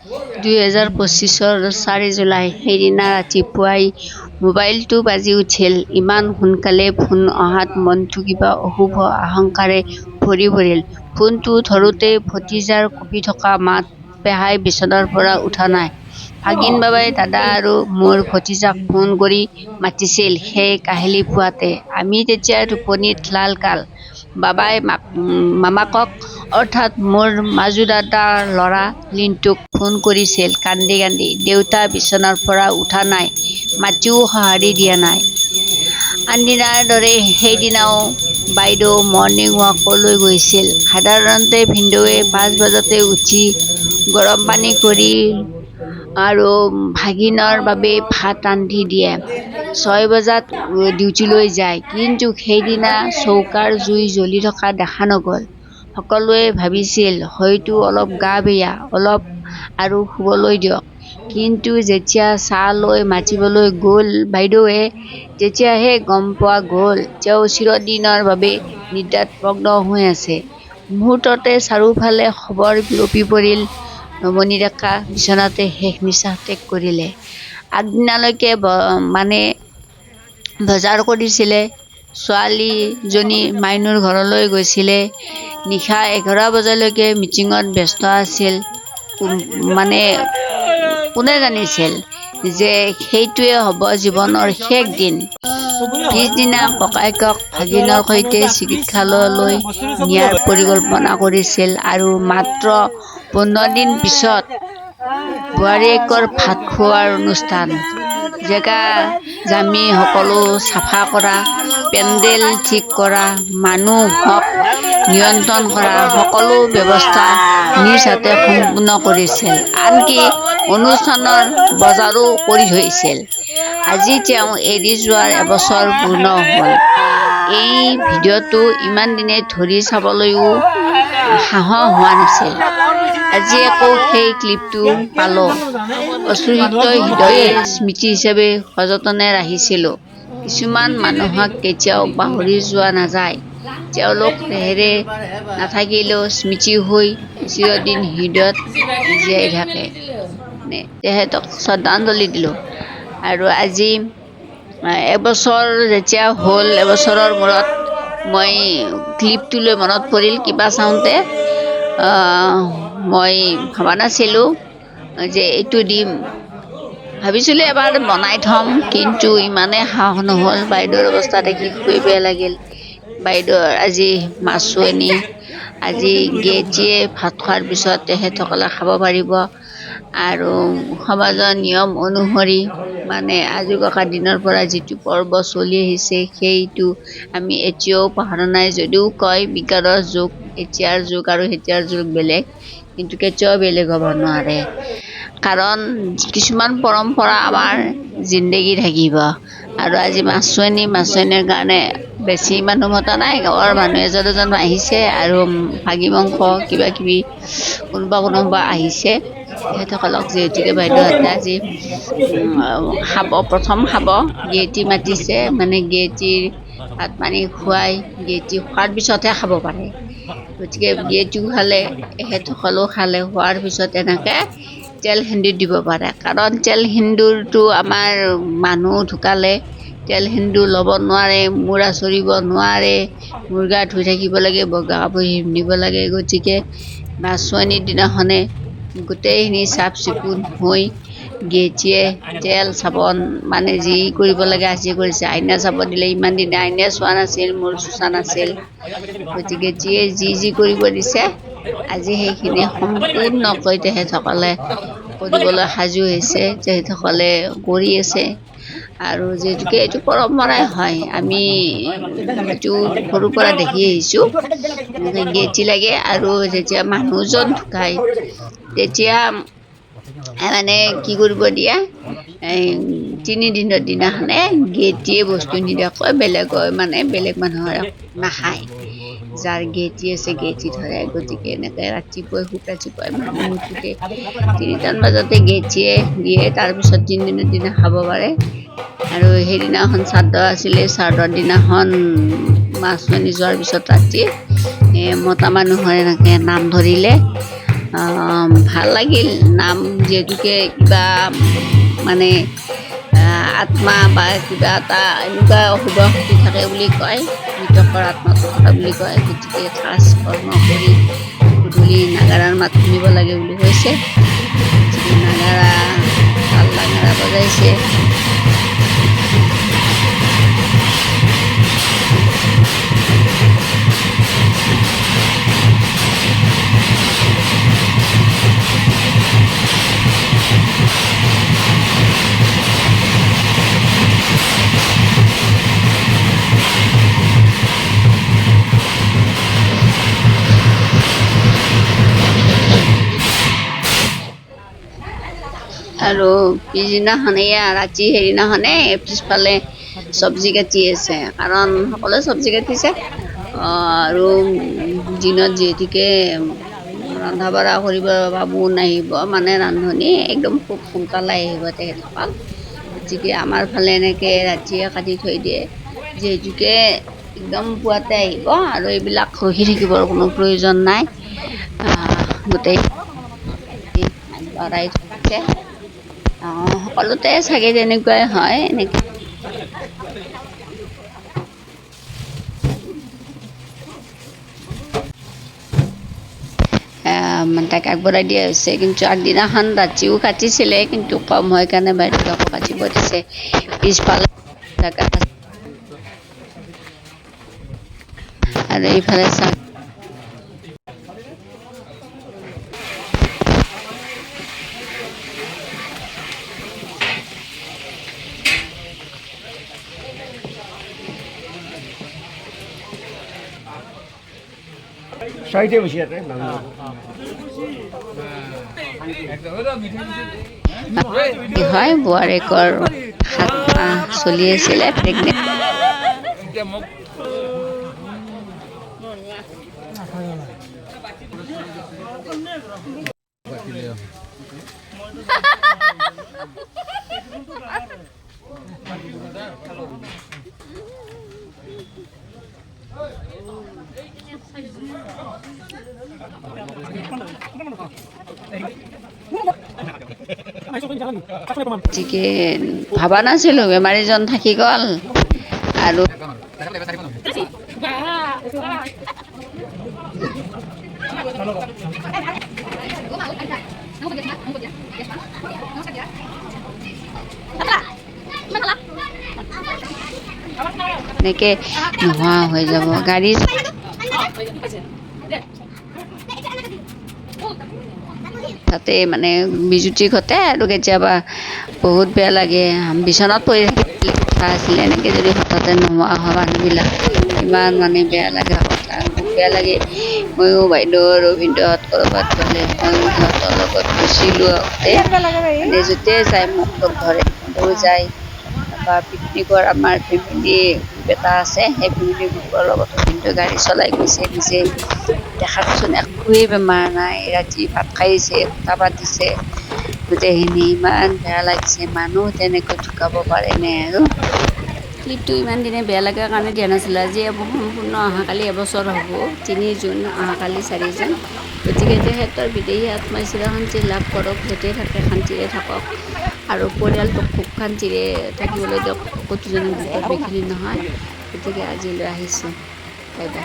2025 4 July সেইদিনা ৰাতিপুৱাই মোবাইলটো বাজি উঠিল। ইমান সোনকালে ফোন অহাত মনটো কিবা অশুভ আশংকাৰে ভৰি পৰিল। ফোনটো ধৰোঁতে ভতিজাৰ কঁপি থকা মাত। পেহাই বিচনাৰ পৰা উঠা নাই। ভাগিন বাবাই দাদা আৰু মোৰ ভতিজাক ফোন কৰি মাতিছিল সেই কাহিলী পুৱাতে। আমি তেতিয়া টোপনিত লাল-কাল। বাবাই মামাকক অৰ্থাৎ মোৰ মাজু দাদাৰ ল'ৰা লিণ্টুক ফোন কৰিছিল কান্দি কান্দি। দেউতা বিচনাৰ পৰা উঠা নাই, মাতিও সঁহাৰি দিয়া নাই। আনদিনাৰ দৰে সেইদিনাও বাইদেউ মৰ্ণিং ৱাকলৈ গৈছিল। সাধাৰণতে ভিনদেউৱে 5 বজাতে উঠি গৰম পানী কৰি আৰু ভাগিনৰ বাবে ভাত ৰান্ধি দিয়ে। 6 বজাত ডিউটিলৈ যায়। কিন্তু সেইদিনা চৌকাৰ জুই জ্বলি থকা দেখা নগ'ল। সকলোৱে ভাবিছিল হয়তো অলপ গা বেয়া, অলপ আৰু শুবলৈ দিয়ক। কিন্তু যেতিয়া চাহ লৈ মাতিবলৈ গ'ল বাইদেৱে, তেতিয়াহে গম পোৱা গ'ল তেওঁ চিৰদিনৰ বাবে নিদ্ৰাত মগ্ন হৈ আছে। মুহূৰ্ততে চাৰিওফালে খবৰ বিয়পি পৰিল। নমনী ডেকা বিচনাতে শেষ নিশ্বাস ত্যাগ কৰিলে। আগদিনালৈকে বজাৰ কৰিছিলে। ছোৱালীজনী মাইনুৰ ঘৰলৈ গৈছিলে। নিশা 11 বজালৈকে মিটিঙত ব্যস্ত আছিল। কোনে জানিছিল যে সেইটোৱে হ'ব জীৱনৰ শেষ দিন। পিছদিনা ককায়েকক ভাগিনৰ সৈতে চিকিৎসালয়লৈ নিয়াৰ পৰিকল্পনা কৰিছিল আৰু মাত্ৰ 15 দিন পিছত বোৱাৰীয়েকৰ ভাত খোৱাৰ অনুষ্ঠান। জেগা-জামি সকলো চাফা কৰা, পেণ্ডেল ঠিক কৰা, মানুহক নিয়ন্ত্ৰণ কৰা, সকলো ব্যৱস্থা নিজ হাতে সম্পূৰ্ণ কৰিছিল। আনকি অনুষ্ঠানৰ বজাৰো কৰি থৈছিল। আজি তেওঁ এৰি যোৱাৰ এবছৰ পূৰ্ণ হ'ল। এই ভিডিঅ'টো ইমান দিনে ধৰি চাবলৈও সাহস হোৱা নাছিল। আজি আকৌ সেই ক্লিপটো পালোঁ। অশ্ৰুসিক্ত হৃদয়ে স্মৃতি হিচাপে সযতনে ৰাখিছিলোঁ। কিছুমান মানুহক কেতিয়াও পাহৰি যোৱা নাযায়। তেওঁলোক দেহেৰে নাথাকিলেও স্মৃতি হৈ চিৰদিন হৃদয়ত জীয়াই থাকে। তেখেতক শ্ৰদ্ধাঞ্জলি দিলোঁ। আৰু আজি এবছৰ যেতিয়া হ'ল, এবছৰৰ মূৰত মই ক্লিপটোলৈ মনত পৰিল কিবা চাওঁতে। মই ভবা নাছিলোঁ যে এইটো দিম। ভাবিছিলোঁ এবাৰ বনাই থ'ম, কিন্তু ইমানেই সাহস নহ'ল। বাইদেউৰ অৱস্থা দেখি খুবেই বেয়া লাগিল। বাইদেউৰ আজি মাছুৱনী। আজি গেইটীয়ে ভাত খোৱাৰ পিছত তেখেতসকলে খাব পাৰিব। আৰু সমাজৰ নিয়ম অনুসৰি আজুককা দিনৰ পৰা যিটো পৰ্ব চলি আহিছে সেইটো আমি এতিয়াও পাহৰা নাই। যদিও কয় বিজ্ঞানৰ যুগ, এতিয়াৰ যুগ আৰু তেতিয়াৰ যুগ বেলেগ, কিন্তু কেতিয়াও বেলেগ হ'ব নোৱাৰে। কাৰণ কিছুমান পৰম্পৰা আমাৰ জিন্দেগী থাকিব। আৰু আজি মাছুৱনীৰ কাৰণে বেছি মানুহ মতা নাই। গাঁৱৰ মানুহ এজন আহিছে আৰু ভাগি মাংস কিবা-কিবি কোনোবা আহিছে। তেখেতসকলক যিহেতুকে বাইদেউহঁতে আজি প্ৰথম খাব। গেইটী মাতিছে, গেইটীৰ ভাত পানী খুৱাই গেইটী খোৱাৰ পিছতহে খাব পাৰে। গতিকে গেইটীও খালে, এখেতসকলেও খালে। খোৱাৰ পিছত এনেকৈ তেল সেন্দুৰ দিব পাৰে। কাৰণ তেল সেন্দুৰটো আমাৰ মানুহ ঢুকালে তেল সেন্দুৰ ল'ব নোৱাৰে, মূৰ আঁচুৰিব নোৱাৰে, মূৰ গা ধুই থাকিব লাগে, বগা কাপোৰ পিন্ধিব লাগে। গতিকে মাছুৱনীৰ দিনাখনে গোটেইখিনি চাফ চিকুণ হৈ গেইটীয়ে তেল চাবোন যি কৰিব লাগে আজি কৰিছে। আইনা চাব দিলে, ইমান দিনে আইনা চোৱা নাছিল, মূৰ চোচা নাছিল। গতিকে যি কৰিব দিছে আজি সেইখিনি সম্পূৰ্ণকৈ তেখেতসকলে কৰিবলৈ সাজু হৈছে। তেখেতসকলে কৰি আছে। আৰু যিহেতুকে এইটো পৰম্পৰাই হয়, আমি এইটো সৰুৰ পৰা দেখি আহিছোঁ। গেইটী লাগে আৰু যেতিয়া মানুহজন ঢুকায় তেতিয়া কি কৰিব দিয়ে, 3 দিনৰ দিনাখনে গেইটীয়ে বস্তু নিদিয়াকৈ বেলেগ মানুহৰ নাখায়। যাৰ গেইটী আছে গেইটী ধৰে। গতিকে এনেকৈ খুব ৰাতিপুৱাই মানুহ নুঠোতে 3টামান বজাতে গেইটীয়ে দিয়ে। তাৰপিছত 3 দিনৰ দিনা খাব পাৰে। আৰু সেইদিনাখন শ্ৰাদ্ধ আছিলে। শ্ৰাদ্ধৰ দিনাখন মাছুৱনী যোৱাৰ পিছত ৰাতি মতা মানুহৰ এনেকৈ নাম ধৰিলে। ভাল লাগিল নাম যিহেতুকে কিবা মানে আত্মা বা কিবা এটা এনেকুৱা অশুভ শক্তি থাকে বুলি কয়, মৃতকৰ আত্মাটো থকা বুলি কয়। গতিকে সাজ কৰ্ম কৰি গধূলি নাগাৰাৰ মাত শুনিব লাগে বুলি কৈছে। গতিকে নাগাৰা ভাল নাগাৰা বজাইছে। আৰু পিছদিনাখনে ৰাতি হেৰিদিনাখনে পিছফালে চব্জি কাটি আছে, কাৰণ সকলোৱে চব্জি কাটিছে। আৰু দিনত যিহেতুকে ৰন্ধা বঢ়া কৰিব বাবু নাহিব, মানে ৰান্ধনি একদম খুব সোনকালে আহিব তেখেতসকল। গতিকে আমাৰ ফালে এনেকৈ ৰাতিয়ে কাটি থৈ দিয়ে, যিহেতুকে একদম পুৱাতে আহিব আৰু এইবিলাক ৰখি থাকিবৰ কোনো প্ৰয়োজন নাই। গোটেই লৰাই থৈছে। সকলোতে চাগে তেনেকুৱাই হয়। এনেকৈ তাক আগবঢ়াই দিয়া হৈছে, কিন্তু আগদিনাখন ৰাতিও কাটিছিলে, কিন্তু কম হয় কাৰণে বাইদেউক আকৌ কাটিব দিছে। পিছফালে আৰু এইফালে চাওক সাইডে বসে আছে কি হয়, বোৱাৰীয়েকৰ 7 মাহ চলি আছিলে প্ৰেগনেণ্ট। গতিকে ভাবা নাছিলোঁ বেমাৰীজন থাকি গ'ল। আৰু এনেকৈ নোহোৱা হৈ যাব গাড়ী। তাতে মানে বিজুতি ঘটে আৰু কেতিয়াবা বহুত বেয়া লাগে। বিচনাত পৰি থাকিলে কথা আছিলে, এনেকৈ যদি হঠাতে নোহোৱা হয় মানুহবিলাক ইমান মানে বেয়া লগা কথা, খুব বেয়া লাগে। ময়ো বাইদেউ ৰবীন্দ্ৰহঁত ক'ৰবাত গ'লে ময়ো সিহঁতৰ লগত গৈছিলোঁ। মানে য'তেই যায় মোক লগ ধৰে, সিহঁতেও যায়। বা পিকনিকৰ আমাৰ ফেমিলি গ্ৰুপ এটা আছে, সেই ফেমিলি গ্ৰুপৰ লগতো কিন্তু গাড়ী চলাই গৈছে নিজে। দেখাতচোন একোৱেই বেমাৰ নাই, ৰাতি ভাত খাইছে, কথা পাতিছে, গোটেইখিনি ইমান বেয়া লাগিছে। মানুহ তেনেকৈ ঢুকাব পাৰেনে? আৰু ক্লিপটো ইমান দিনে বেয়া লগাৰ কাৰণে দিয়া নাছিলোঁ। আজি সম্পূৰ্ণ অহাকালি এবছৰ হ'ব, 3 জুন, অহাকালি 4 জুন। গতিকে তেখেতৰ বিদেহী আত্মাই চিৰশান্তি লাভ কৰক, য'তেই থাকে শান্তিৰে থাকক আৰু পৰিয়ালটোক খুব শান্তিৰে থাকিবলৈ দিয়ক। প্ৰতিজনৰ বিপদ বিঘিনি নহয়। গতিকে আজিলৈ আহিছোঁ, বাই বাই।